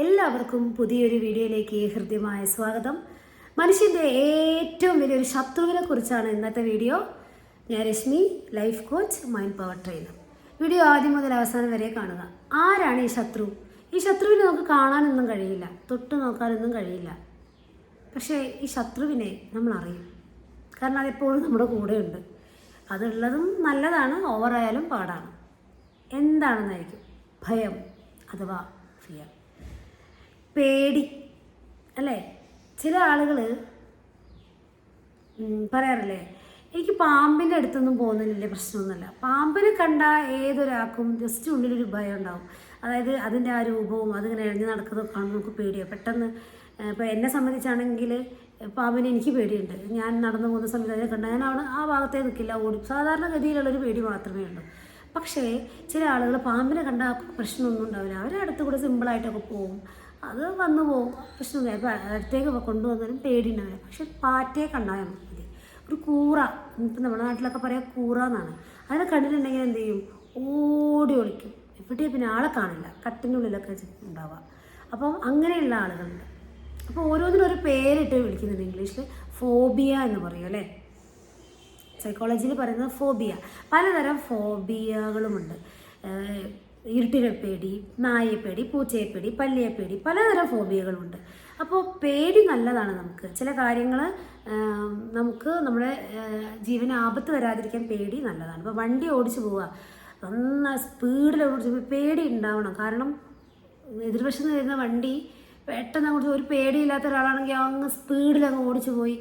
എല്ലാവർക്കും പുതിയൊരു വീഡിയോയിലേക്ക് ഹൃദ്യമായ സ്വാഗതം. മനുഷ്യൻ്റെ ഏറ്റവും വലിയൊരു ശത്രുവിനെ കുറിച്ചാണ് ഇന്നത്തെ വീഡിയോ. ഞാൻ Rashmi, life coach, mind power trainer. Video ആദ്യം മുതൽ അവസാനം വരെ കാണുക. ആരാണ് ഈ ശത്രു? ഈ ശത്രുവിനെ നമുക്ക് കാണാനൊന്നും കഴിയില്ല, തൊട്ട് നോക്കാനൊന്നും കഴിയില്ല. പക്ഷേ ഈ ശത്രുവിനെ നമ്മൾ അറിയും, കാരണം അതെപ്പോഴും നമ്മുടെ കൂടെയുണ്ട്. അതുള്ളതും നല്ലതാണ്, ഓവറായാലും പാടാണ്. എന്താണെന്നായിരിക്കും? ഭയം അഥവാ ഫിയർ, പേടി അല്ലേ? ചില ആളുകൾ പറയാറില്ലേ, എനിക്ക് പാമ്പിൻ്റെ അടുത്തൊന്നും പോകുന്നതില്ല, പ്രശ്നമൊന്നുമില്ല. പാമ്പിനെ കണ്ടാൽ ഏതൊരാൾക്കും ജസ്റ്റ് ഉള്ളിലൊരു ഭയം ഉണ്ടാവും. അതായത് അതിൻ്റെ ആ രൂപവും അതിങ്ങനെ എഴഞ്ഞ് നടക്കുന്നതൊക്കെ കാണുമ്പോൾ നമുക്ക് പേടിയാണ്. പെട്ടെന്ന് ഇപ്പോൾ എന്നെ സംബന്ധിച്ചാണെങ്കിൽ പാമ്പിനെ എനിക്ക് പേടിയുണ്ട്. ഞാൻ നടന്നു പോകുന്ന സമയത്ത് അതിനെ കണ്ടാൽ ഞാൻ അവിടെ ആ ഭാഗത്തേ നിൽക്കില്ല, ഓടി. സാധാരണഗതിയിലുള്ളൊരു പേടി മാത്രമേ ഉള്ളൂ. പക്ഷേ ചില ആളുകൾ പാമ്പിനെ കണ്ടാൽ പ്രശ്നമൊന്നും ഉണ്ടാവില്ല, അവരെ അടുത്ത് കൂടെ സിമ്പിളായിട്ടൊക്കെ പോകും, അത് വന്നു പോകും, പ്രശ്നമില്ല. ഇപ്പോൾ അടുത്തേക്ക് കൊണ്ടുവന്നാലും പേടി ഉണ്ടാവില്ല. പക്ഷെ പാറ്റയെ കണ്ടാൽ മതി, ഒരു കൂറ, ഇപ്പം നമ്മുടെ നാട്ടിലൊക്കെ പറയാം കൂറ എന്നാണ്. അതിനെ കണ്ടിട്ടുണ്ടെങ്കിൽ എന്ത് ചെയ്യും? ഓടി ഒളിക്കും. എവിടെയും പിന്നെ ആളെ കാണില്ല, കട്ടിനുള്ളിലൊക്കെ ഉണ്ടാവുക. അപ്പം അങ്ങനെയുള്ള ആളുകളുണ്ട്. അപ്പോൾ ഓരോന്നിനും ഒരു പേരിട്ട് വിളിക്കുന്നുണ്ട്. ഇംഗ്ലീഷിൽ ഫോബിയ എന്ന് പറയും അല്ലേ, സൈക്കോളജിയിൽ പറയുന്നത് ഫോബിയ. പലതരം ഫോബിയകളുമുണ്ട്. ഇരുട്ടിനെ പേടി, നായപ്പേടി, പൂച്ചയെപ്പേടി, പല്ലിയെപ്പേടി, പലതരം ഫോബിയകളുണ്ട്. അപ്പോൾ പേടി നല്ലതാണ്. നമുക്ക് ചില കാര്യങ്ങൾ നമുക്ക് നമ്മുടെ ജീവന് ആപത്ത് വരാതിരിക്കാൻ പേടി നല്ലതാണ്. ഇപ്പോൾ വണ്ടി ഓടിച്ചു പോവുക, നന്നായി സ്പീഡിൽ ഓടിച്ച് പേടി ഉണ്ടാവണം. കാരണം എതിർവശത്ത് വരുന്ന വണ്ടി പെട്ടെന്ന് അങ്ങോട്ട്, ഒരു പേടിയില്ലാത്ത ഒരാളാണെങ്കിൽ അങ്ങ് സ്പീഡിൽ അങ്ങ് ഓടിച്ചു പോയി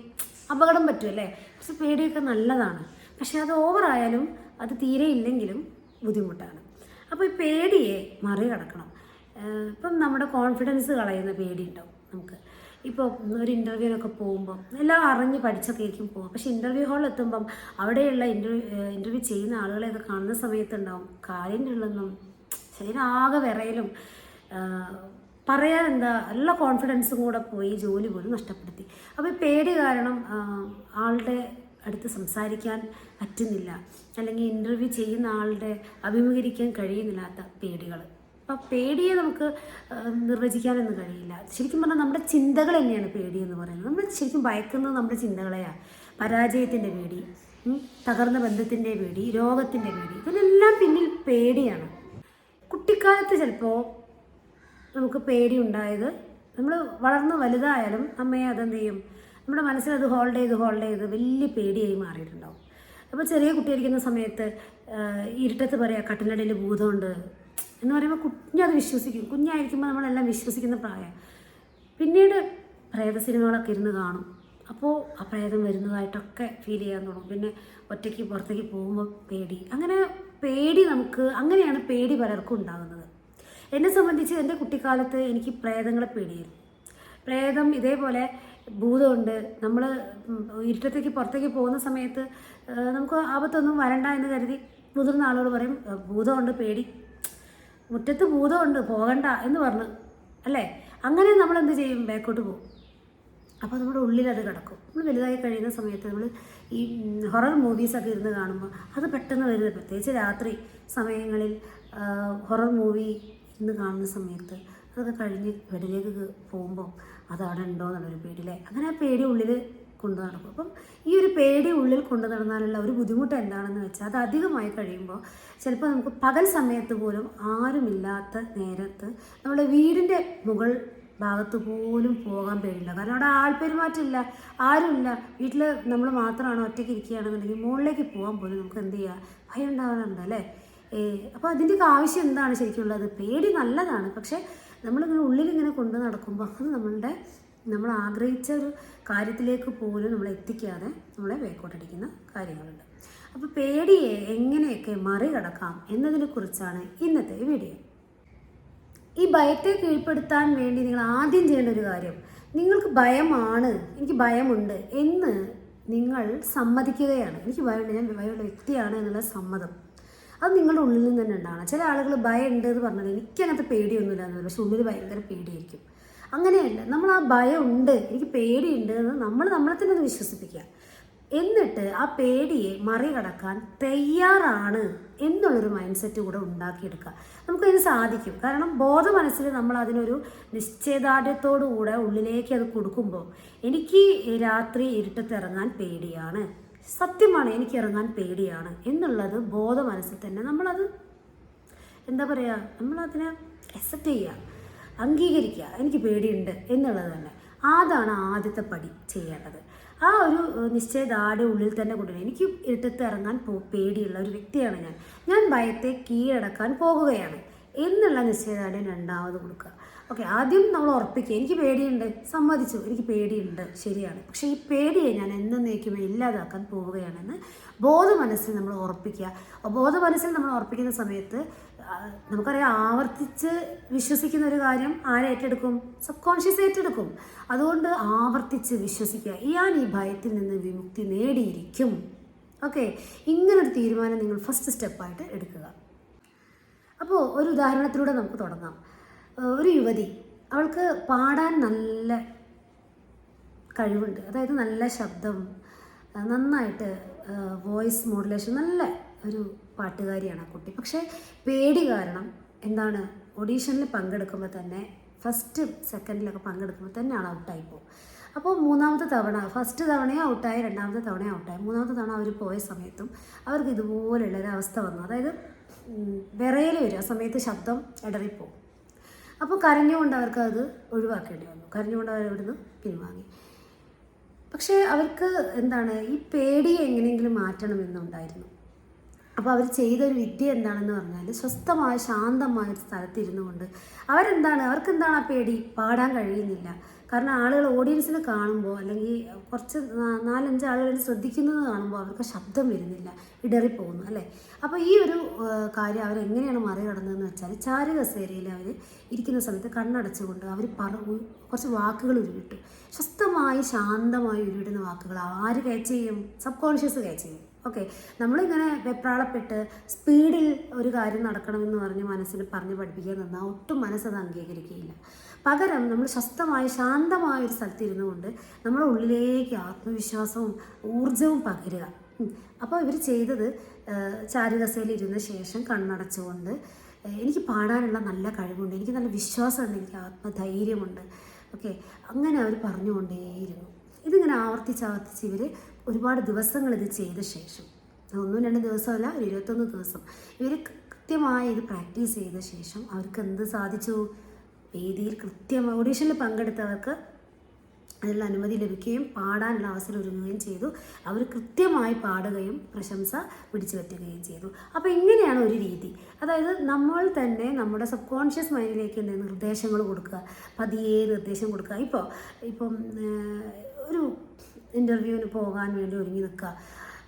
അപകടം പറ്റുമല്ലേ. പക്ഷെ പേടിയൊക്കെ നല്ലതാണ്. പക്ഷെ അത് ഓവറായാലും അത് തീരെ ഇല്ലെങ്കിലും ബുദ്ധിമുട്ടാണ്. അപ്പോൾ ഈ പേടിയെ മറികടക്കണം. ഇപ്പം നമ്മുടെ കോൺഫിഡൻസ് കളയുന്ന പേടി ഉണ്ടാവും നമുക്ക്. ഇപ്പോൾ ഒരു ഇൻ്റർവ്യൂവിനൊക്കെ പോകുമ്പോൾ എല്ലാം അറിഞ്ഞ് പഠിച്ചൊക്കെ ആയിരിക്കും പോകും. പക്ഷേ ഇൻ്റർവ്യൂ ഹാളിൽ എത്തുമ്പം അവിടെയുള്ള ഇൻ്റർവ്യൂ ചെയ്യുന്ന ആളുകളെയൊക്കെ കാണുന്ന സമയത്തുണ്ടാവും കാലിൻ്റെ ഉള്ളൊന്നും ശരീരം ആകെ വിറയലും, പറയാൻ എന്താ എല്ലാ കോൺഫിഡൻസും കൂടെ പോയി ജോലി പോലും നഷ്ടപ്പെടുത്തി. അപ്പോൾ ഈ പേടി കാരണം ആളുടെ അടുത്ത് സംസാരിക്കാൻ പറ്റുന്നില്ല, അല്ലെങ്കിൽ ഇൻ്റർവ്യൂ ചെയ്യുന്ന ആളുടെ അഭിമുഖീകരിക്കാൻ കഴിയുന്നില്ലാത്ത പേടികൾ. അപ്പോൾ പേടിയെ നമുക്ക് നിർവചിക്കാനൊന്നും കഴിയില്ല. ശരിക്കും പറഞ്ഞാൽ നമ്മുടെ ചിന്തകൾ തന്നെയാണ് പേടി എന്ന് പറയുന്നത്. നമ്മൾ ശരിക്കും ഭയക്കുന്നത് നമ്മുടെ ചിന്തകളെയാണ്. പരാജയത്തിൻ്റെ പേടി, തകർന്ന ബന്ധത്തിൻ്റെ പേടി, രോഗത്തിൻ്റെ പേടി, ഇതിനെല്ലാം പിന്നിൽ പേടിയാണ്. കുട്ടിക്കാലത്ത് ചിലപ്പോൾ നമുക്ക് പേടി ഉണ്ടായത് നമ്മൾ വളർന്ന് വലുതായാലും അമ്മയെ അതെന്ത് ചെയ്യും, നമ്മുടെ മനസ്സിലത് ഹോൾഡ് ചെയ്ത് വലിയ പേടിയായി മാറിയിട്ടുണ്ടാവും. അപ്പോൾ ചെറിയ കുട്ടിയായിരിക്കുന്ന സമയത്ത് ഇരുട്ടത്ത് പറയാം കട്ടിലടിയിൽ ഭൂതമുണ്ട് എന്ന് പറയുമ്പോൾ കുഞ്ഞത് വിശ്വസിക്കും. കുഞ്ഞായിരിക്കുമ്പോൾ നമ്മളെല്ലാം വിശ്വസിക്കുന്ന പ്രായം. പിന്നീട് പ്രേത സിനിമകളൊക്കെ ഇരുന്ന് കാണും. അപ്പോൾ ആ പ്രേതം വരുന്നതായിട്ടൊക്കെ ഫീൽ ചെയ്യാൻ തുടങ്ങും. പിന്നെ ഒറ്റയ്ക്ക് പുറത്തേക്ക് പോകുമ്പോൾ പേടി. അങ്ങനെ പേടി നമുക്ക്, അങ്ങനെയാണ് പേടി പലർക്കും ഉണ്ടാകുന്നത്. എന്നെ സംബന്ധിച്ച് എൻ്റെ കുട്ടിക്കാലത്ത് എനിക്ക് പ്രേതങ്ങളെ പേടിയായിരുന്നു. പ്രേതം ഇതേപോലെ ഭൂതമുണ്ട്. നമ്മൾ ഇരുട്ടത്തേക്ക് പുറത്തേക്ക് പോകുന്ന സമയത്ത് നമുക്ക് ആപത്തൊന്നും വരണ്ട എന്ന് കരുതി മുതിർന്ന ആളുകൾ പറയും ഭൂതമുണ്ട്, പേടി, മുറ്റത്ത് ഭൂതമുണ്ട്, പോകണ്ട എന്ന് പറഞ്ഞു അല്ലേ. അങ്ങനെ നമ്മൾ എന്ത് ചെയ്യും? ബാക്കോട്ട് പോകും. അപ്പോൾ നമ്മുടെ ഉള്ളിലത് കിടക്കും. നമ്മൾ വലുതായി കഴിയുന്ന സമയത്ത് നമ്മൾ ഈ ഹൊറർ മൂവീസൊക്കെ ഇരുന്ന് കാണുമ്പോൾ അത് പെട്ടെന്ന് വരുന്നത്, പ്രത്യേകിച്ച് രാത്രി സമയങ്ങളിൽ ഹൊറർ മൂവി ഇന്ന് കാണുന്ന സമയത്ത് അതൊക്കെ കഴിഞ്ഞ് വെടിലേക്ക് പോകുമ്പോൾ അത് അവിടെ ഉണ്ടോ എന്നുള്ളൊരു പേടിയില്ലേ. അങ്ങനെ ആ പേടി ഉള്ളിൽ കൊണ്ടു നടക്കും. അപ്പം ഈ ഒരു പേടി ഉള്ളിൽ കൊണ്ടു നടന്നാലുള്ള ഒരു ബുദ്ധിമുട്ട് എന്താണെന്ന് വെച്ചാൽ, അത് അധികമായി കഴിയുമ്പോൾ ചിലപ്പോൾ നമുക്ക് പകൽ സമയത്ത് പോലും ആരുമില്ലാത്ത നേരത്ത് നമ്മുടെ വീടിൻ്റെ മുകൾ ഭാഗത്ത് പോലും പോകാൻ പേടില്ല. കാരണം അവിടെ ആൾപ്പെരുമാറ്റമില്ല, ആരുമില്ല. വീട്ടിൽ നമ്മൾ മാത്രമാണ് ഒറ്റയ്ക്ക് ഇരിക്കുകയാണെന്നുണ്ടെങ്കിൽ മുകളിലേക്ക് പോകാൻ പോലും നമുക്ക് എന്ത് ചെയ്യുക, ഭയം ഉണ്ടാകാറുണ്ട് അല്ലേ. അപ്പോൾ അതിൻ്റെയൊക്കെ ആവശ്യം എന്താണ് ശരിക്കുള്ളത്? പേടി നല്ലതാണ്, പക്ഷേ നമ്മളിങ്ങനെ ഉള്ളിലിങ്ങനെ കൊണ്ടു നടക്കുമ്പോൾ അത് നമ്മൾ ആഗ്രഹിച്ച ഒരു കാര്യത്തിലേക്ക് പോലും നമ്മളെ എത്തിക്കാതെ നമ്മളെ വേക്കോട്ടടിക്കുന്ന കാര്യങ്ങളുണ്ട്. അപ്പോൾ പേടിയെ എങ്ങനെയൊക്കെ മറികടക്കാം എന്നതിനെക്കുറിച്ചാണ് ഇന്നത്തെ വീഡിയോ. ഈ ഭയത്തെ കീഴ്പ്പെടുത്താൻ വേണ്ടി നിങ്ങൾ ആദ്യം ചെയ്യേണ്ട ഒരു കാര്യം, നിങ്ങൾക്ക് ഭയമാണ്, എനിക്ക് ഭയമുണ്ട് എന്ന് നിങ്ങൾ സമ്മതിക്കുകയാണ്. എനിക്ക് ഭയമുണ്ട്, ഞാൻ ഭയമുള്ള വ്യക്തിയാണ് എന്നുള്ള സമ്മതം അത് നിങ്ങളുടെ ഉള്ളിൽ നിന്ന് തന്നെ ഉണ്ടാകണം. ചില ആളുകൾ ഭയം ഉണ്ട് എന്ന് പറഞ്ഞാൽ എനിക്കങ്ങനത്തെ പേടിയൊന്നുമില്ല എന്ന് പറയും, പക്ഷെ ഉള്ളിൽ ഭയങ്കര പേടിയായിരിക്കും. അങ്ങനെയല്ല, നമ്മൾ ആ ഭയം ഉണ്ട്, എനിക്ക് പേടിയുണ്ട് എന്ന് നമ്മളെ തന്നെ ഒന്ന് വിശ്വസിപ്പിക്കുക. എന്നിട്ട് ആ പേടിയെ മറികടക്കാൻ തയ്യാറാണ് എന്നുള്ളൊരു മൈൻഡ് സെറ്റ് കൂടെ ഉണ്ടാക്കിയെടുക്കുക. നമുക്കതിന് സാധിക്കും. കാരണം ബോധ മനസ്സിൽ നമ്മൾ അതിനൊരു നിശ്ചയദാർഢ്യത്തോടുകൂടെ ഉള്ളിലേക്ക് അത് കൊടുക്കുമ്പോൾ, എനിക്ക് രാത്രി ഇരുട്ടത്ത് ഇറങ്ങാൻ പേടിയാണ്, സത്യമാണ് എനിക്ക് ഇറങ്ങാൻ പേടിയാണ് എന്നുള്ളത് ബോധ മനസ്സിൽ തന്നെ നമ്മളത് എന്താ പറയുക, നമ്മളതിനെ അക്സെപ്റ്റ് ചെയ്യുക, അംഗീകരിക്കുക. എനിക്ക് പേടിയുണ്ട് എന്നുള്ളത് തന്നെ അതാണ് ആദ്യത്തെ പടി ചെയ്യേണ്ടത്. ആ ഒരു നിശ്ചയദാർഢ്യം ഉള്ളിൽ തന്നെ കൊണ്ടുവരും. എനിക്ക് ഇരുട്ടത്ത് ഇറങ്ങാൻ പേടിയുള്ള ഒരു വ്യക്തിയാണ് ഞാൻ ഭയത്തെ കീഴടക്കാൻ പോകുകയാണ് എന്നുള്ള നിശ്ചയദാർഢ്യം രണ്ടാമത് കൊടുക്കുക. ഓക്കെ, ആദ്യം നമ്മൾ ഉറപ്പിക്കുക, എനിക്ക് പേടിയുണ്ട്, സമ്മതിച്ചു, എനിക്ക് പേടിയുണ്ട്, ശരിയാണ്, പക്ഷേ ഈ പേടിയെ ഞാൻ എന്നേക്കുമേ ഇല്ലാതാക്കാൻ പോവുകയാണെന്ന് ബോധ മനസ്സിൽ നമ്മൾ ഉറപ്പിക്കുക. ബോധ മനസ്സിൽ നമ്മൾ ഉറപ്പിക്കുന്ന സമയത്ത് നമുക്കറിയാം, ആവർത്തിച്ച് വിശ്വസിക്കുന്ന ഒരു കാര്യം ആരെ ഏറ്റെടുക്കും? സബ് കോൺഷ്യസ് ഏറ്റെടുക്കും. അതുകൊണ്ട് ആവർത്തിച്ച് വിശ്വസിക്കുക, ഞാൻ ഈ ഭയത്തിൽ നിന്ന് വിമുക്തി നേടിയിരിക്കും. ഓക്കെ, ഇങ്ങനൊരു തീരുമാനം നിങ്ങൾ ഫസ്റ്റ് സ്റ്റെപ്പായിട്ട് എടുക്കുക. അപ്പോൾ ഒരു ഉദാഹരണത്തിലൂടെ നമുക്ക് തുടങ്ങാം. ഒരു യുവതി, അവൾക്ക് പാടാൻ നല്ല കഴിവുണ്ട്, അതായത് നല്ല ശബ്ദം, നന്നായിട്ട് വോയിസ് മോഡുലേഷൻ, നല്ല ഒരു പാട്ടുകാരിയാണ് ആ കുട്ടി. പക്ഷേ പേടി കാരണം എന്താണ്, ഓഡീഷനിൽ പങ്കെടുക്കുമ്പോൾ തന്നെ ഫസ്റ്റ് സെക്കൻഡിലൊക്കെ പങ്കെടുക്കുമ്പോൾ തന്നെയാണ് ഔട്ടായിപ്പോൾ. അപ്പോൾ മൂന്നാമത്തെ തവണ, ഫസ്റ്റ് തവണയും ഔട്ടായി, രണ്ടാമത്തെ തവണയും ഔട്ടായി, മൂന്നാമത്തെ തവണ അവർ പോയ സമയത്തും അവർക്ക് ഇതുപോലുള്ളൊരവസ്ഥ വന്നു. അതായത് വിറയൽ വരും, ആ സമയത്ത് ശബ്ദം ഇടറിപ്പോവും. അപ്പോൾ കരഞ്ഞുകൊണ്ട് അവർക്ക് അത് ഒഴിവാക്കേണ്ടി വന്നു, കരഞ്ഞുകൊണ്ട് അവർ അവിടുന്ന് പിൻവാങ്ങി. പക്ഷേ അവർക്ക് എന്താണ്, ഈ പേടിയെ എങ്ങനെയെങ്കിലും മാറ്റണമെന്നുണ്ടായിരുന്നു. അപ്പോൾ അവർ ചെയ്തൊരു വിദ്യ എന്താണെന്ന് പറഞ്ഞാൽ, സ്വസ്ഥമായ ശാന്തമായ ഒരു സ്ഥലത്തിരുന്നു കൊണ്ട് അവർക്കെന്താണ് ആ പേടി, പാടാൻ കഴിയുന്നില്ല. കാരണം ആളുകൾ ഓഡിയൻസിനെ കാണുമ്പോൾ, അല്ലെങ്കിൽ കുറച്ച് 4-5 ആളുകൾ ശ്രദ്ധിക്കുന്നത് കാണുമ്പോൾ അവർക്ക് ശബ്ദം വരുന്നില്ല, ഇടറിപ്പോകുന്നു അല്ലേ. അപ്പോൾ ഈ ഒരു കാര്യം അവരെങ്ങനെയാണ് മറികടന്നതെന്ന് വെച്ചാൽ, ചാരുകസേരയിൽ അവർ ഇരിക്കുന്ന സമയത്ത് കണ്ണടച്ചുകൊണ്ട് അവർ കുറച്ച് വാക്കുകൾ ഉരുവിട്ടു. സ്വസ്ഥമായി ശാന്തമായി ഉരുവിടുന്ന വാക്കുകൾ ആര് ക്യാച്ച് ചെയ്യും? സബ് കോൺഷ്യസ് ക്യാച്ച് ചെയ്യും. ഓക്കെ, നമ്മളിങ്ങനെ വെപ്രാളപ്പെട്ട് സ്പീഡിൽ ഒരു കാര്യം നടക്കണമെന്ന് പറഞ്ഞ് മനസ്സിൽ പറഞ്ഞ് പഠിപ്പിക്കാൻ നിന്നാൽ ഒട്ടും മനസ്സത് അംഗീകരിക്കുകയില്ല. പകരം നമ്മൾ സ്വസ്ഥമായ ശാന്തമായ ഒരു സ്ഥലത്തിരുന്നു കൊണ്ട് നമ്മുടെ ഉള്ളിലേക്ക് ആത്മവിശ്വാസവും ഊർജവും പകരുക. അപ്പോൾ ഇവർ ചെയ്തത്, ചാരുകസയിൽ ഇരുന്ന ശേഷം കണ്ണടച്ചുകൊണ്ട്, എനിക്ക് പാടാനുള്ള നല്ല കഴിവുണ്ട്, എനിക്ക് നല്ല വിശ്വാസമുണ്ട്, എനിക്ക് ആത്മധൈര്യമുണ്ട്, ഓക്കെ, അങ്ങനെ അവർ പറഞ്ഞുകൊണ്ടേയിരുന്നു. ഇതിങ്ങനെ ആവർത്തിച്ച് ഇവർ ഒരുപാട് ദിവസങ്ങൾ ഇത് ചെയ്ത ശേഷം, 1-2 ദിവസമല്ല, 21 ദിവസം ഇവർ കൃത്യമായി ഇത് പ്രാക്ടീസ് ചെയ്ത ശേഷം അവർക്ക് എന്ത് സാധിച്ചു? വേദിയിൽ കൃത്യമായി ഓഡീഷനിൽ പങ്കെടുത്തവർക്ക് അതിനുള്ള അനുമതി ലഭിക്കുകയും പാടാനുള്ള അവസരം ഒരുങ്ങുകയും ചെയ്തു. അവർ കൃത്യമായി പാടുകയും പ്രശംസ പിടിച്ചു പറ്റുകയും ചെയ്തു. അപ്പോൾ ഇങ്ങനെയാണ് ഒരു രീതി. അതായത് നമ്മൾ തന്നെ നമ്മുടെ സബ് കോൺഷ്യസ് മൈൻഡിലേക്ക് നിർദ്ദേശങ്ങൾ കൊടുക്കുക, പതിയെ നിർദ്ദേശം കൊടുക്കുക. ഇപ്പം ഒരു ഇൻ്റർവ്യൂവിന് പോകാൻ വേണ്ടി ഒരുങ്ങി നിൽക്കുക.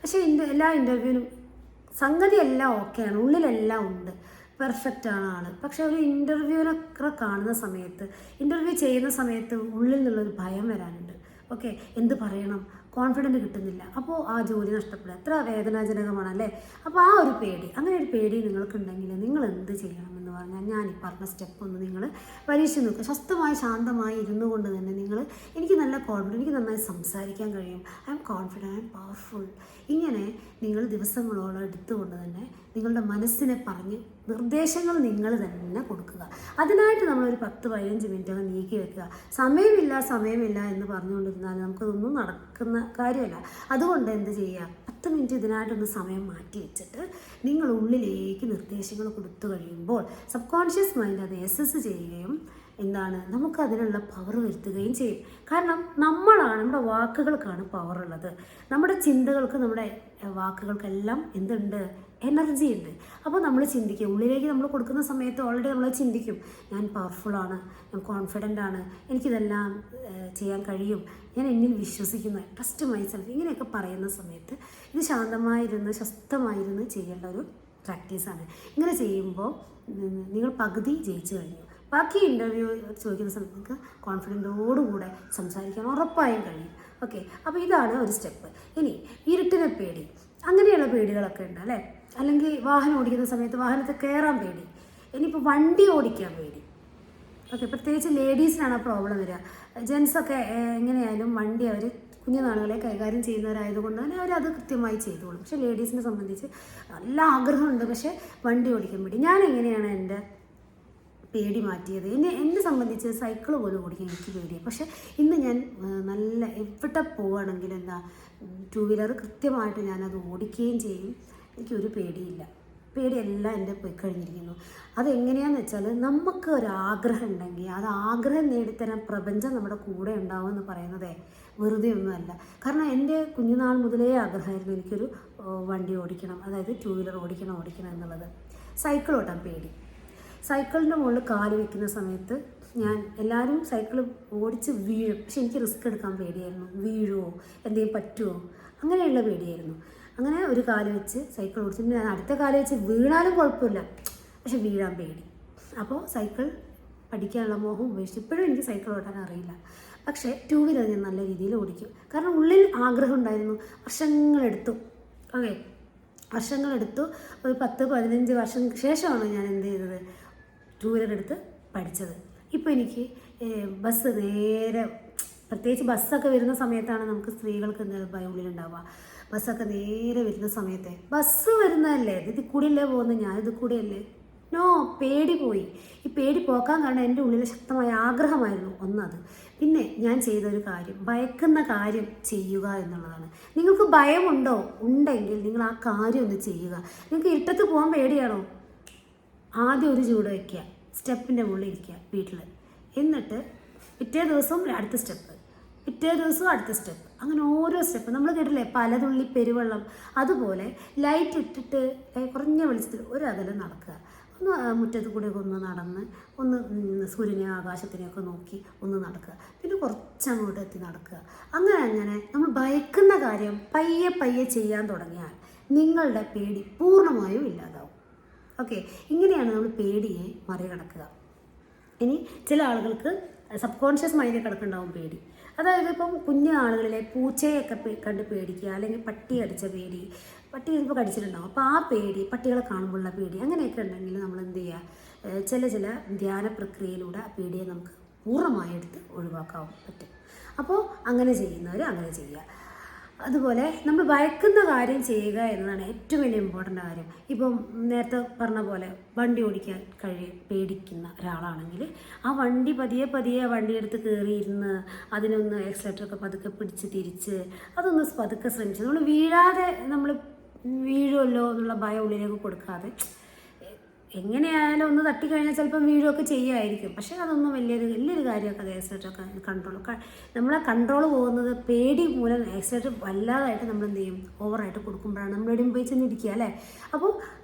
പക്ഷേ എല്ലാ ഇൻ്റർവ്യൂവിനും സംഗതി എല്ലാം ഓക്കെയാണ്, ഉള്ളിലെല്ലാം ഉണ്ട്, പെർഫെക്റ്റാണ് ആൾ. പക്ഷെ ഒരു ഇൻ്റർവ്യൂവിനൊക്കെ കാണുന്ന സമയത്ത്, ഇൻ്റർവ്യൂ ചെയ്യുന്ന സമയത്ത് ഉള്ളിൽ നിന്നുള്ളൊരു ഭയം വരാനുണ്ട്. ഓക്കെ, എന്ത് പറയണം, കോൺഫിഡൻറ്റ് കിട്ടുന്നില്ല, അപ്പോൾ ആ ജോലി നഷ്ടപ്പെടുക, എത്ര വേദനാജനകമാണല്ലേ. അപ്പോൾ ആ ഒരു പേടി, അങ്ങനെ ഒരു പേടി നിങ്ങൾക്കുണ്ടെങ്കിൽ നിങ്ങൾ എന്ത് ചെയ്യണമെന്ന് പറഞ്ഞാൽ, ഞാൻ ഈ പറഞ്ഞ സ്റ്റെപ്പ് ഒന്ന് നിങ്ങൾ പരീക്ഷിച്ച് നോക്കുക. സ്വസ്ഥമായി ശാന്തമായി ഇരുന്നു കൊണ്ട് തന്നെ നിങ്ങൾ, എനിക്ക് നല്ല കോൺഫിഡൻറ്റ്, എനിക്ക് നന്നായി സംസാരിക്കാൻ കഴിയും, I am confident, I am powerful, ഇങ്ങനെ നിങ്ങൾ ദിവസങ്ങളോളം എടുത്തുകൊണ്ട് തന്നെ നിങ്ങളുടെ മനസ്സിനെ പറഞ്ഞ് നിർദ്ദേശങ്ങൾ നിങ്ങൾ തന്നെ കൊടുക്കുക. അതിനായിട്ട് നമ്മളൊരു 10-15 മിനിറ്റ് നീക്കി വെക്കുക. സമയമില്ല എന്ന് പറഞ്ഞുകൊണ്ടിരുന്നാൽ നമുക്കതൊന്നും നടക്കുന്ന കാര്യമല്ല. അതുകൊണ്ട് എന്ത് ചെയ്യുക, 10 മിനിറ്റ് ഇതിനായിട്ടൊന്ന് സമയം മാറ്റി വെച്ചിട്ട് നിങ്ങൾ ഉള്ളിലേക്ക് നിർദ്ദേശങ്ങൾ കൊടുത്തു കഴിയുമ്പോൾ സബ് കോൺഷ്യസ് മൈൻഡ് അത് അസസ് ചെയ്യുകയും നമുക്കതിനുള്ള പവർ വരുത്തുകയും ചെയ്യും. കാരണം നമ്മുടെ വാക്കുകൾക്കാണ് പവറുള്ളത്. നമ്മുടെ ചിന്തകൾക്ക്, നമ്മുടെ വാക്കുകൾക്കെല്ലാം എന്തുണ്ട്, എനർജി ഉണ്ട്. അപ്പോൾ നമ്മൾ ചിന്തിക്കും, ഉള്ളിലേക്ക് നമ്മൾ കൊടുക്കുന്ന സമയത്ത് ഓൾറെഡി നമ്മൾ ചിന്തിക്കും, ഞാൻ പവർഫുള്ളാണ്, ഞാൻ കോൺഫിഡൻ്റ് ആണ്, എനിക്കിതെല്ലാം ചെയ്യാൻ കഴിയും, ഞാൻ എന്നിൽ വിശ്വസിക്കുന്നു, ട്രസ്റ്റ് മൈസെൽഫ്, ഇങ്ങനെയൊക്കെ പറയുന്ന സമയത്ത് ഇത് ശാന്തമായിരുന്ന് സ്വസ്ഥമായിരുന്ന് ചെയ്യേണ്ട ഒരു പ്രാക്ടീസാണ്. ഇങ്ങനെ ചെയ്യുമ്പോൾ നിങ്ങൾ പകുതി ജയിച്ചു കഴിഞ്ഞു. ബാക്കി ഇൻ്റർവ്യൂ ചോദിക്കുന്ന സമയത്ത് നിങ്ങൾക്ക് കോൺഫിഡൻറ്റോടുകൂടെ സംസാരിക്കാൻ ഉറപ്പായും കഴിയും. ഓക്കെ, അപ്പോൾ ഇതാണ് ഒരു സ്റ്റെപ്പ്. ഇനി ഇരുട്ടിനെ പേടി, അങ്ങനെയുള്ള പേടികളൊക്കെ ഉണ്ട് അല്ലേ. അല്ലെങ്കിൽ വാഹനം ഓടിക്കുന്ന സമയത്ത് വാഹനത്തിൽ കയറാൻ പേടി, ഇനിയിപ്പോൾ വണ്ടി ഓടിക്കാൻ പേടി. ഓക്കെ, പ്രത്യേകിച്ച് ലേഡീസിനാണ് ആ പ്രോബ്ലം വരിക. ജെൻസൊക്കെ എങ്ങനെയായാലും വണ്ടി അവർ കുഞ്ഞുനാളുകളെ കൈകാര്യം ചെയ്യുന്നവരായതുകൊണ്ട് തന്നെ അവരത് കൃത്യമായി ചെയ്തോളും. പക്ഷേ ലേഡീസിനെ സംബന്ധിച്ച് നല്ല ആഗ്രഹമുണ്ട്, പക്ഷേ വണ്ടി ഓടിക്കാൻ വേണ്ടി. ഞാൻ എങ്ങനെയാണ് എൻ്റെ പേടി മാറ്റിയത്? എന്നെ സംബന്ധിച്ച് സൈക്കിൾ പോലും ഓടിക്കാൻ എനിക്ക് പേടിയാണ്. പക്ഷേ ഇന്ന് ഞാൻ നല്ല എവിടെ പോവുകയാണെങ്കിലും എന്താ 2 വീലർ കൃത്യമായിട്ട് ഞാനത് ഓടിക്കുകയും ചെയ്യും. എനിക്കൊരു പേടിയില്ല. പേടിയെല്ലാം എൻ്റെ പോയി കഴിഞ്ഞിരിക്കുന്നു. അതെങ്ങനെയാണെന്ന് വെച്ചാൽ, നമുക്ക് ഒരാഗ്രഹം ഉണ്ടെങ്കിൽ അത് ആഗ്രഹം നേടിത്തരാൻ പ്രപഞ്ചം നമ്മുടെ കൂടെ ഉണ്ടാവും എന്ന് പറയുന്നത് വെറുതെ ഒന്നുമല്ല. കാരണം എൻ്റെ കുഞ്ഞുനാൾ മുതലേ ആഗ്രഹമായിരുന്നു എനിക്കൊരു വണ്ടി ഓടിക്കണം, അതായത് 2 വീലർ ഓടിക്കണം എന്നുള്ളത്. സൈക്കിൾ ഓട്ടാൻ പേടി. സൈക്കിളിൻ്റെ മുകളിൽ കാല് വയ്ക്കുന്ന സമയത്ത് എല്ലാവരും സൈക്കിൾ ഓടിച്ച് വീഴും, പക്ഷെ എനിക്ക് റിസ്ക് എടുക്കാൻ പേടിയായിരുന്നു. വീഴുമോ, എന്തെങ്കിലും പറ്റുമോ, അങ്ങനെയുള്ള പേടിയായിരുന്നു. അങ്ങനെ ഒരു കാല് വെച്ച് സൈക്കിൾ ഓടിച്ചിട്ട് ഞാൻ അടുത്ത കാല് വെച്ച് വീണാലും കുഴപ്പമില്ല, പക്ഷെ വീഴാൻ പേടി. അപ്പോൾ സൈക്കിൾ പഠിക്കാനുള്ള മോഹം ഉപേക്ഷിച്ച് ഇപ്പോഴും എനിക്ക് സൈക്കിൾ ഓട്ടാൻ അറിയില്ല. പക്ഷേ 2 വീലർ ഞാൻ നല്ല രീതിയിൽ ഓടിക്കും. കാരണം ഉള്ളിൽ ആഗ്രഹം ഉണ്ടായിരുന്നു. വർഷങ്ങളെടുത്തു. ഒരു 10-15 വർഷം ശേഷമാണ് ഞാൻ എന്ത് ചെയ്തത്, 2 വീലർ എടുത്ത് പഠിച്ചത്. ഇപ്പോൾ എനിക്ക് ബസ് നേരെ, പ്രത്യേകിച്ച് ബസ്സൊക്കെ വരുന്ന സമയത്താണ് നമുക്ക് സ്ത്രീകൾക്ക് എന്തായാലും ഭയം ഉള്ളിലുണ്ടാവുക. ബസ്സൊക്കെ നേരെ വരുന്ന സമയത്തെ, ബസ് വരുന്നതല്ലേ, ഇത് കൂടിയല്ലേ പോകുന്നത്, ഞാനിത് കൂടിയല്ലേ, പേടി പോയി. ഈ പേടി പോക്കാൻ കാരണം എൻ്റെ ഉള്ളിൽ ശക്തമായ ആഗ്രഹമായിരുന്നു ഒന്നത്. പിന്നെ ഞാൻ ചെയ്തൊരു കാര്യം, ഭയക്കുന്ന കാര്യം ചെയ്യുക എന്നുള്ളതാണ്. നിങ്ങൾക്ക് ഭയമുണ്ടോ? ഉണ്ടെങ്കിൽ നിങ്ങൾ ആ കാര്യം ഒന്ന് ചെയ്യുക. നിങ്ങൾക്ക് ഇരുട്ടത്ത് പോകാൻ പേടിയാണോ? ആദ്യം ഒരു ചൂട് വയ്ക്കുക, സ്റ്റെപ്പിൻ്റെ മുകളിൽ ഇരിക്കുക വീട്ടിൽ. എന്നിട്ട് പിറ്റേ ദിവസവും അടുത്ത സ്റ്റെപ്പ്, പിറ്റേ ദിവസവും അടുത്ത സ്റ്റെപ്പ്, അങ്ങനെ ഓരോ സ്റ്റെപ്പ്. നമ്മൾ കേട്ടില്ലേ പലതുള്ളി പെരുവെള്ളം, അതുപോലെ ലൈറ്റ് ഇട്ടിട്ട് കുറഞ്ഞ വെളിച്ചത്തിൽ ഒരു അകലം നടക്കുക. ഒന്ന് മുറ്റത്ത് കൂടെയൊക്കെ ഒന്ന് നടന്ന്, ഒന്ന് സൂര്യനെ ആകാശത്തിനെയൊക്കെ നോക്കി ഒന്ന് നടക്കുക, പിന്നെ കുറച്ചങ്ങോട്ട് എത്തി നടക്കുക. അങ്ങനെ നമ്മൾ ഭയക്കുന്ന കാര്യം പയ്യെ ചെയ്യാൻ തുടങ്ങിയാൽ നിങ്ങളുടെ പേടി പൂർണ്ണമായും ഇല്ലാതാവും. ഓക്കെ, ഇങ്ങനെയാണ് നമ്മൾ പേടിയെ മറികടക്കുക. ഇനി ചില ആളുകൾക്ക് സബ് കോൺഷ്യസ് മൈൻഡിൽ കിടക്കുന്നുണ്ടാവും പേടി. അതായത് ഇപ്പം കുഞ്ഞു ആളുകളിലെ പൂച്ചയൊക്കെ കണ്ട് പേടിക്കുക, അല്ലെങ്കിൽ പട്ടി കടിച്ച പേടി, പട്ടി ചിലപ്പോൾ കടിച്ചിട്ടുണ്ടാവും, അപ്പോൾ ആ പേടി, പട്ടികളെ കാണുമ്പോഴുള്ള പേടി, അങ്ങനെയൊക്കെ ഉണ്ടെങ്കിൽ നമ്മൾ എന്ത് ചെയ്യുക, ചില ധ്യാന പ്രക്രിയയിലൂടെ ആ പേടിയെ നമുക്ക് പൂർണ്ണമായി എടുത്ത് ഒഴിവാക്കാൻ പറ്റും. അപ്പോൾ അങ്ങനെ ചെയ്യുന്നവർ അങ്ങനെ ചെയ്യുക. അതുപോലെ നമ്മൾ ഭയക്കുന്ന കാര്യം ചെയ്യുക എന്നതാണ് ഏറ്റവും വലിയ ഇമ്പോർട്ടൻ്റ് കാര്യം. ഇപ്പം നേരത്തെ പറഞ്ഞ പോലെ വണ്ടി ഓടിക്കാൻ പേടിക്കുന്ന ഒരാളാണെങ്കിൽ ആ വണ്ടി പതിയെ വണ്ടിയെടുത്ത് കയറിയിരുന്ന് അതിനൊന്ന് എക്സലേറ്ററൊക്കെ പതുക്കെ പിടിച്ച് തിരിച്ച് അതൊന്ന് പതുക്കെ ശ്രമിച്ച് നമ്മൾ വീഴാതെ, നമ്മൾ വീഴുമല്ലോ എന്നുള്ള ഭയം ഉള്ളിലേക്ക് കൊടുക്കാതെ, എങ്ങനെയായാലും ഒന്ന് തട്ടിക്കഴിഞ്ഞാൽ ചിലപ്പം വീഴുമൊക്കെ ചെയ്യുമായിരിക്കും, പക്ഷേ അതൊന്നും വലിയൊരു കാര്യമൊക്കെ അത് എക്സലേറ്ററൊക്കെ നമ്മളെ കൺട്രോൾ പോകുന്നത് പേടി മൂലം. എക്സലേറ്റർ വല്ലാതായിട്ട് നമ്മൾ എന്ത് ചെയ്യും, ഓവറായിട്ട് കൊടുക്കുമ്പോഴാണ് നമ്മൾ എവിടെയും പോയി ചെന്നിരിക്കുക അല്ലേ. അപ്പോൾ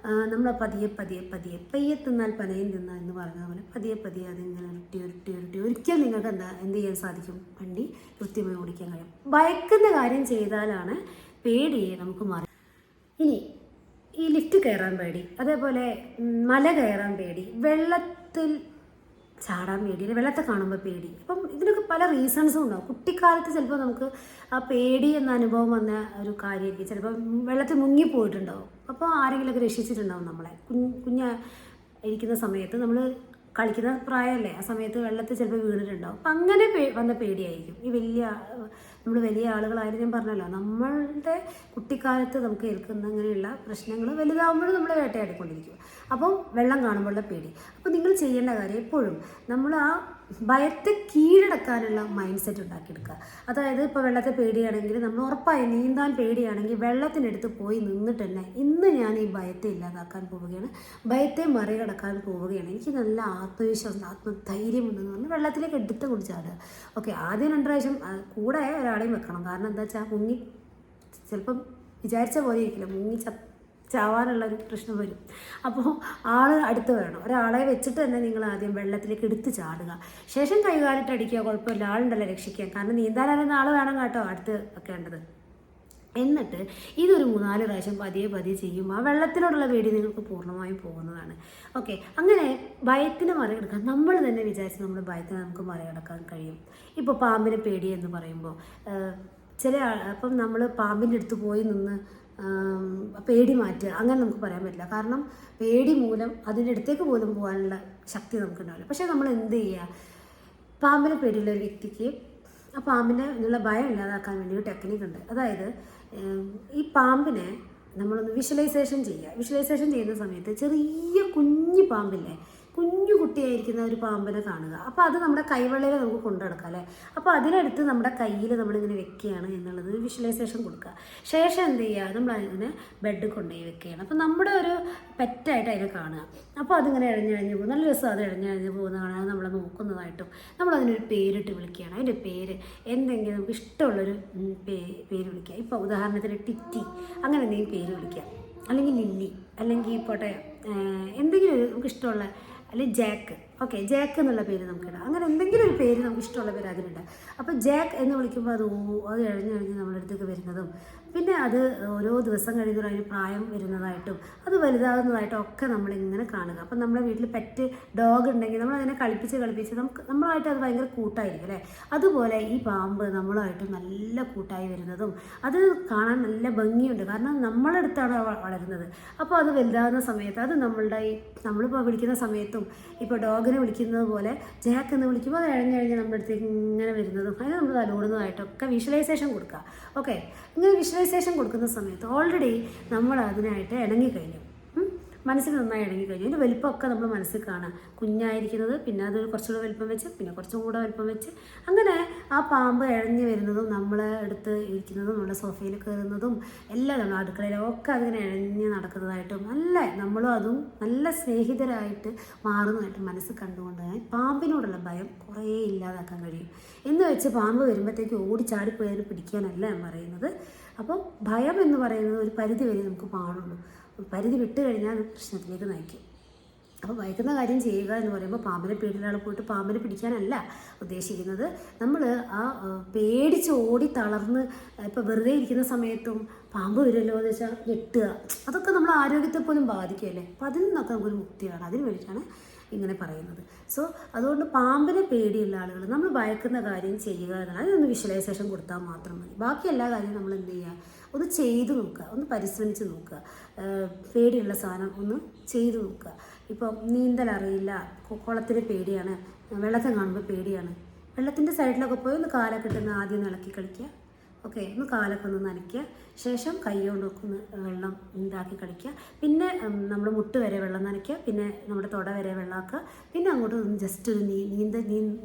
നമ്മൾ പയ്യെ തിന്നാൽ പനയും തിന്നാൽ എന്ന് പറഞ്ഞതുപോലെ പതിയെ അതിങ്ങനെ ഉരുട്ടി ഒരിക്കൽ നിങ്ങൾക്ക് എന്ത് ചെയ്യാൻ സാധിക്കും, വണ്ടി കൃത്യമായി ഓടിക്കാൻ കഴിയും. ഭയക്കുന്ന കാര്യം ചെയ്താലാണ് പേടിയെ നമുക്ക് മാറി. ഇനി ഈ ലിഫ്റ്റ് കയറാൻ പേടി, അതേപോലെ മല കയറാൻ പേടി, വെള്ളത്തിൽ ചാടാൻ പേടി, വെള്ളത്തെ കാണുമ്പോൾ പേടി. അപ്പം ഇതിനൊക്കെ പല റീസൺസും ഉണ്ടാവും. കുട്ടിക്കാലത്ത് ചിലപ്പോൾ നമുക്ക് ആ പേടി എന്ന അനുഭവം വന്ന ഒരു കാര്യമായിരിക്കും. ചിലപ്പോൾ വെള്ളത്തിൽ മുങ്ങിപ്പോയിട്ടുണ്ടാവും, അപ്പോൾ ആരെങ്കിലുമൊക്കെ രക്ഷിച്ചിട്ടുണ്ടാവും നമ്മളെ. ഇരിക്കുന്ന സമയത്ത് നമ്മൾ കളിക്കുന്ന പ്രായമല്ലേ, ആ സമയത്ത് വെള്ളത്തിൽ ചിലപ്പോൾ വീണിട്ടുണ്ടാവും. അപ്പം അങ്ങനെ വന്ന പേടിയായിരിക്കും. നമ്മൾ വലിയ ആളുകളായിരുന്നു, ഞാൻ പറഞ്ഞല്ലോ, നമ്മളുടെ കുട്ടിക്കാലത്ത് നമുക്ക് ഏൽക്കുന്ന അങ്ങനെയുള്ള പ്രശ്നങ്ങൾ വലുതാവുമ്പോഴും നമ്മൾ വേട്ടയാടിക്കൊണ്ടിരിക്കും. അപ്പം വെള്ളം കാണുമ്പോഴുള്ള പേടി. അപ്പോൾ നിങ്ങൾ ചെയ്യേണ്ട കാര്യം എപ്പോഴും നമ്മൾ ആ ഭയത്തെ കീഴടക്കാനുള്ള മൈൻഡ് സെറ്റ് ഉണ്ടാക്കിയെടുക്കുക. അതായത് ഇപ്പോൾ വെള്ളത്തെ പേടിയാണെങ്കിൽ നമ്മൾ ഉറപ്പായി നീന്താൻ പേടിയാണെങ്കിൽ വെള്ളത്തിനടുത്ത് പോയി നിന്നിട്ട് തന്നെ ഇന്ന് ഞാൻ ഈ ഭയത്തെ ഇല്ലാതാക്കാൻ പോവുകയാണ്, ഭയത്തെ മറികടക്കാൻ പോവുകയാണ്, എനിക്ക് നല്ല ആത്മവിശ്വാസം ആത്മധൈര്യമുണ്ടെന്ന് പറഞ്ഞ് വെള്ളത്തിലേക്ക് എടുത്ത് കുടിച്ചാടുക. ഓക്കെ, ആദ്യം 2 പ്രാവശ്യം കൂടെ ഒരാളെയും വെക്കണം. കാരണം എന്താ വെച്ചാൽ മുങ്ങി ചിലപ്പം വിചാരിച്ച പോലെ ഇരിക്കില്ല, മുങ്ങി ചാവാനുള്ളൊരു പ്രശ്നം വരും. അപ്പോൾ അടുത്ത് വേണം, ഒരാളെ വെച്ചിട്ട് തന്നെ നിങ്ങൾ ആദ്യം വെള്ളത്തിലേക്ക് എടുത്ത് ചാടുക. ശേഷം കൈകാലിട്ട് അടിക്കുക, കുഴപ്പമില്ല, ആളുണ്ടല്ലോ രക്ഷിക്കാൻ. കാരണം നീന്താനറിയുന്ന ആൾ വേണം കേട്ടോ അടുത്ത് വെക്കേണ്ടത്. എന്നിട്ട് ഇതൊരു 3-4 പ്രാവശ്യം പതിയെ ചെയ്യുമ്പോൾ ആ വെള്ളത്തിനോടുള്ള പേടി നിങ്ങൾക്ക് പൂർണ്ണമായും പോകുന്നതാണ്. ഓക്കെ, അങ്ങനെ ഭയത്തിനെ മറികടക്കാൻ നമ്മൾ തന്നെ വിചാരിച്ച് നമ്മുടെ ഭയത്തിനെ നമുക്ക് മറികടക്കാൻ കഴിയും. ഇപ്പോൾ പാമ്പിനെ പേടി എന്ന് പറയുമ്പോൾ അപ്പം നമ്മൾ പാമ്പിൻ്റെ അടുത്ത് പോയി നിന്ന് പേടി മാറ്റുക അങ്ങനെ നമുക്ക് പറയാൻ പറ്റില്ല. കാരണം പേടി മൂലം അതിൻ്റെ അടുത്തേക്ക് പോലും പോകാനുള്ള ശക്തി നമുക്കുണ്ടാവില്ല. പക്ഷേ നമ്മൾ എന്ത് ചെയ്യുക, പാമ്പിനെ പേടിയുള്ള ഒരു വ്യക്തിക്ക് ആ പാമ്പിൻ്റെ ഇതിനുള്ള ഭയം ഇല്ലാതാക്കാൻ വേണ്ടി ഒരു ടെക്നിക്ക് ഉണ്ട്. അതായത് ഈ പാമ്പിനെ നമ്മളൊന്ന് വിഷ്വലൈസേഷൻ ചെയ്യുക. വിഷ്വലൈസേഷൻ ചെയ്യുന്ന സമയത്ത് ചെറിയ കുഞ്ഞു പാമ്പില്ലേ, കുഞ്ഞു കുട്ടിയായിരിക്കുന്ന ഒരു പാമ്പിനെ കാണുക. അപ്പോൾ അത് നമ്മുടെ കൈവെള്ളയിൽ നമുക്ക് കൊണ്ടു നടക്കാം അല്ലേ. അപ്പോൾ അതിനടുത്ത് നമ്മുടെ കയ്യിൽ നമ്മളിങ്ങനെ വെക്കുകയാണ് എന്നുള്ളത് വിഷ്വലൈസേഷൻ കൊടുക്കുക. ശേഷം എന്ത് ചെയ്യുക, നമ്മൾ അതിനെ ബെഡ് കൊണ്ടുപോയി വെക്കുകയാണ്. അപ്പോൾ നമ്മുടെ ഒരു പെറ്റായിട്ട് അതിനെ കാണുക. അപ്പോൾ അതിങ്ങനെ ഇഴഞ്ഞിഴഞ്ഞ് പോകും. നല്ല രസം അത് ഇഴഞ്ഞിഴഞ്ഞ് പോകുന്ന കാണാൻ നമ്മളെ നോക്കുന്നതായിട്ടും നമ്മളതിനൊരു പേരിട്ട് വിളിക്കുകയാണ്. അതിൻ്റെ പേര് എന്തെങ്കിലും നമുക്ക് ഇഷ്ടമുള്ളൊരു പേര് വിളിക്കുക. ഇപ്പോൾ ഉദാഹരണത്തിന് ടിറ്റി അങ്ങനെ എന്തെങ്കിലും പേര് വിളിക്കുക, അല്ലെങ്കിൽ ലില്ലി, അല്ലെങ്കിൽ പോട്ടെ എന്തെങ്കിലും നമുക്ക് ഇഷ്ടമുള്ള, അല്ലെങ്കിൽ ജാക്ക്. ഓക്കെ, ജാക്ക് എന്നുള്ള പേര് നമുക്കിടാം. അങ്ങനെ എന്തെങ്കിലും ഒരു പേര് നമുക്ക് ഇഷ്ടമുള്ള പേര് അതിനുണ്ടാകും. അപ്പോൾ ജാക്ക് എന്ന് വിളിക്കുമ്പോൾ അത് ഇഴഞ്ഞിഴഞ്ഞ് നമ്മുടെ അടുത്തേക്ക് വരുന്നതും പിന്നെ അത് ഓരോ ദിവസം കഴിയുമ്പോൾ അതിന് പ്രായം വരുന്നതായിട്ടും അത് വലുതാകുന്നതായിട്ടും ഒക്കെ നമ്മളിങ്ങനെ കാണുക. അപ്പം നമ്മുടെ വീട്ടിൽ പെറ്റ് ഡോഗ് ഉണ്ടെങ്കിൽ നമ്മളതിനെ കളിപ്പിച്ച് നമ്മളായിട്ട് അത് ഭയങ്കര കൂട്ടായിരിക്കും അല്ലേ. അതുപോലെ ഈ പാമ്പ് നമ്മളുമായിട്ട് നല്ല കൂട്ടായി വരുന്നതും അത് കാണാൻ നല്ല ഭംഗിയുണ്ട്. കാരണം നമ്മളടുത്താണ് വളരുന്നത്. അപ്പോൾ അത് വലുതാകുന്ന സമയത്ത് അത് നമ്മളിപ്പോൾ വിളിക്കുന്ന സമയത്തും ഇപ്പോൾ ഡോഗിനെ വിളിക്കുന്നത് പോലെ ജാക്ക് എന്ന് വിളിക്കുമ്പോൾ അത് ഇഴഞ്ഞിഴഞ്ഞ് നമ്മുടെ അടുത്തേക്ക് ഇങ്ങനെ വരുന്നതും അതിന് നമ്മൾ തലോടുന്നതായിട്ടൊക്കെ വിഷ്വലൈസേഷൻ കൊടുക്കുക. ഓക്കെ, ഇങ്ങനെ വിഷ്വലൈസേഷൻ കൊടുക്കുന്ന സമയത്ത് ഓൾറെഡി നമ്മൾ അതിനായിട്ട് ഇണങ്ങിക്കഴിഞ്ഞു, മനസ്സിൽ നന്നായി ഇണങ്ങിക്കഴിഞ്ഞു. അതിൻ്റെ വലിപ്പമൊക്കെ നമ്മൾ മനസ്സിൽ കാണാം. കുഞ്ഞായിരിക്കുന്നത്, പിന്നെ അത് കുറച്ചുകൂടെ വലിപ്പം വെച്ച്, പിന്നെ കുറച്ചും കൂടെ വലിപ്പം വെച്ച്, അങ്ങനെ ആ പാമ്പ് ഇഴഞ്ഞ് വരുന്നതും നമ്മളെ അടുത്ത് ഇരിക്കുന്നതും നമ്മുടെ സോഫയിൽ കയറുന്നതും എല്ലാം നമ്മൾ അടുക്കളയിലൊക്കെ അതിങ്ങനെ ഇഴഞ്ഞ് നടക്കുന്നതായിട്ടും നമ്മളും അതും നല്ല സ്നേഹിതരായിട്ട് മാറുന്നതായിട്ട് മനസ്സിൽ കണ്ടുകൊണ്ട് പാമ്പിനോടുള്ള ഭയം കുറേ ഇല്ലാതാക്കാൻ കഴിയും. എന്ന് വെച്ച് പാമ്പ് വരുമ്പോഴത്തേക്ക് ഓടിച്ചാടിപ്പോയി അതിന് പിടിക്കാനല്ല ഞാൻ പറയുന്നത്. അപ്പോൾ ഭയം എന്ന് പറയുന്നത് ഒരു പരിധി വരെ നമുക്ക് പാടുള്ളൂ. പരിധി വിട്ട് കഴിഞ്ഞാൽ അത് പ്രശ്നത്തിലേക്ക് നയിക്കും. അപ്പോൾ ഭയക്കുന്ന കാര്യം ചെയ്യുക എന്ന് പറയുമ്പോൾ പാമ്പിനെ പേടിയുള്ള പോയിട്ട് പാമ്പിനെ പിടിക്കാനല്ല ഉദ്ദേശിക്കുന്നത്. നമ്മൾ ആ പേടിച്ച് ഓടി തളർന്ന് ഇപ്പോൾ വെറുതെ ഇരിക്കുന്ന സമയത്തും പാമ്പ് വരുമല്ലോ എന്ന് വെച്ചാൽ ഞെട്ടുക, അതൊക്കെ നമ്മൾ ആരോഗ്യത്തെ പോലും ബാധിക്കുമല്ലേ. അപ്പോൾ അതിൽ നിന്നൊക്കെ നമുക്കൊരു മുക്തിയാണ്. അതിന് വേണ്ടിയിട്ടാണ് ഇങ്ങനെ പറയുന്നത്. സോ അതുകൊണ്ട് പാമ്പിനെ പേടിയുള്ള ആളുകൾ നമ്മൾ ഭയക്കുന്ന കാര്യം ചെയ്യുക എന്നാണ്. അതിനൊന്ന് വിഷ്വലൈസേഷൻ കൊടുത്താൽ മാത്രം മതി. ബാക്കി എല്ലാ കാര്യവും നമ്മൾ എന്ത് ചെയ്യുക, ഒന്ന് ചെയ്തു നോക്കുക, ഒന്ന് പരിശ്രമിച്ച് നോക്കുക. പേടിയുള്ള സാധനം ഒന്ന് ചെയ്തു നോക്കുക. ഇപ്പം നീന്തൽ അറിയില്ല, കുളത്തിന് പേടിയാണ്, വെള്ളത്തെ കാണുമ്പോൾ പേടിയാണ്, വെള്ളത്തിൻ്റെ സൈഡിലൊക്കെ പോയി ഒന്ന് കാലൊക്കെ ഇട്ട് ആദ്യം ഒന്ന് ഇളക്കി കളിക്കുക. ഓക്കെ, ഒന്ന് കാലൊക്കെ ഒന്ന് നനയ്ക്കുക. ശേഷം കൈ കൊണ്ടൊക്കെ ഒന്ന് വെള്ളം ഇതാക്കി കളിക്കുക. പിന്നെ നമ്മൾ മുട്ട് വരെ വെള്ളം നനയ്ക്കുക. പിന്നെ നമ്മുടെ തുട വരെ വെള്ളമാക്കുക. പിന്നെ അങ്ങോട്ട് ഒന്ന് ജസ്റ്റ് ഒരു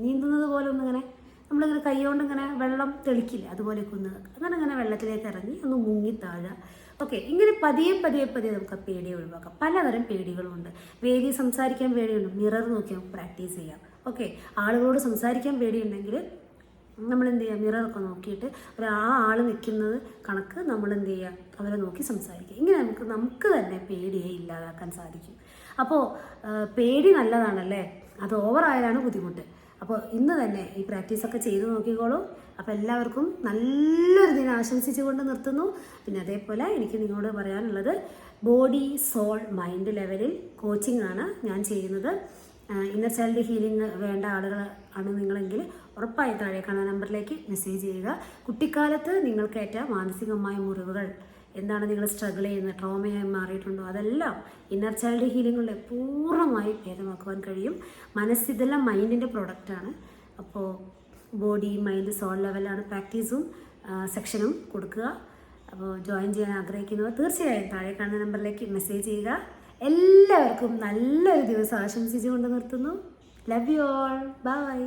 നീന്തുന്നത് പോലെ ഒന്നിങ്ങനെ നമ്മളിങ്ങനെ കൈ കൊണ്ട് ഇങ്ങനെ വെള്ളം തെളിക്കില്ല, അതുപോലെയൊക്കെ ഒന്ന് അങ്ങനെ വെള്ളത്തിലേക്ക് ഇറങ്ങി ഒന്ന് മുങ്ങി താഴുക. ഓക്കെ, ഇങ്ങനെ പതിയെ നമുക്ക് ആ പേടിയെ ഒഴിവാക്കാം. പലതരം പേടികളുമുണ്ട്. വേദി സംസാരിക്കാൻ പേടിയുണ്ട്, മിറർ നോക്കി നമുക്ക് പ്രാക്ടീസ് ചെയ്യാം. ഓക്കെ, ആളുകളോട് സംസാരിക്കാൻ പേടിയുണ്ടെങ്കിൽ നമ്മളെന്ത് ചെയ്യുക, മിററൊക്കെ നോക്കിയിട്ട് ആ ആൾ നിൽക്കുന്നത് കണക്ക് നമ്മളെന്ത് ചെയ്യുക, അവരെ നോക്കി സംസാരിക്കുക. ഇങ്ങനെ നമുക്ക് തന്നെ പേടിയെ ഇല്ലാതാക്കാൻ സാധിക്കും. അപ്പോൾ പേടി നല്ലതാണല്ലേ, അത് ഓവറായാലാണ് ബുദ്ധിമുട്ട്. അപ്പോൾ ഇന്ന് തന്നെ ഈ പ്രാക്ടീസൊക്കെ ചെയ്ത് നോക്കിക്കോളൂ. അപ്പോൾ എല്ലാവർക്കും നല്ലൊരു ദിനം ആശംസിച്ചുകൊണ്ട് നിർത്തുന്നു. പിന്നെ അതേപോലെ എനിക്ക് നിങ്ങളോട് പറയാനുള്ളത്, ബോഡി സോൾ മൈൻഡ് ലെവലിൽ കോച്ചിങ് ആണ് ഞാൻ ചെയ്യുന്നത്. ഇന്നർ ചൈൽഡ് ഹീലിംഗ് വേണ്ട ആളുകൾ ആണ് നിങ്ങളെങ്കിൽ ഉറപ്പായും താഴെ കാണുന്ന നമ്പറിലേക്ക് മെസ്സേജ് ചെയ്യുക. കുട്ടിക്കാലത്ത് നിങ്ങൾക്കേറ്റ മാനസികമായ മുറിവുകൾ എന്താണ്, നിങ്ങൾ സ്ട്രഗിൾ ചെയ്യുന്ന ട്രോമയായി മാറിയിട്ടുണ്ടോ, അതെല്ലാം ഇന്നർ ചൈൽഡ് ഹീലിംഗിലൂടെ പൂർണ്ണമായി ഭേദമാക്കുവാൻ കഴിയും. ഇതെല്ലാം മൈൻഡിൻ്റെ പ്രോഡക്റ്റാണ്. അപ്പോൾ ബോഡി മൈൻഡ് സോൾ ലെവലാണ് പ്രാക്ടീസും സെക്ഷനും കൊടുക്കുക. അപ്പോൾ ജോയിൻ ചെയ്യാൻ ആഗ്രഹിക്കുന്നവർ തീർച്ചയായും താഴെ കാണുന്ന നമ്പറിലേക്ക് മെസ്സേജ് ചെയ്യുക. എല്ലാവർക്കും നല്ലൊരു ദിവസം ആശംസിച്ചുകൊണ്ട് നിർത്തുന്നു. Love you all. ബൈ.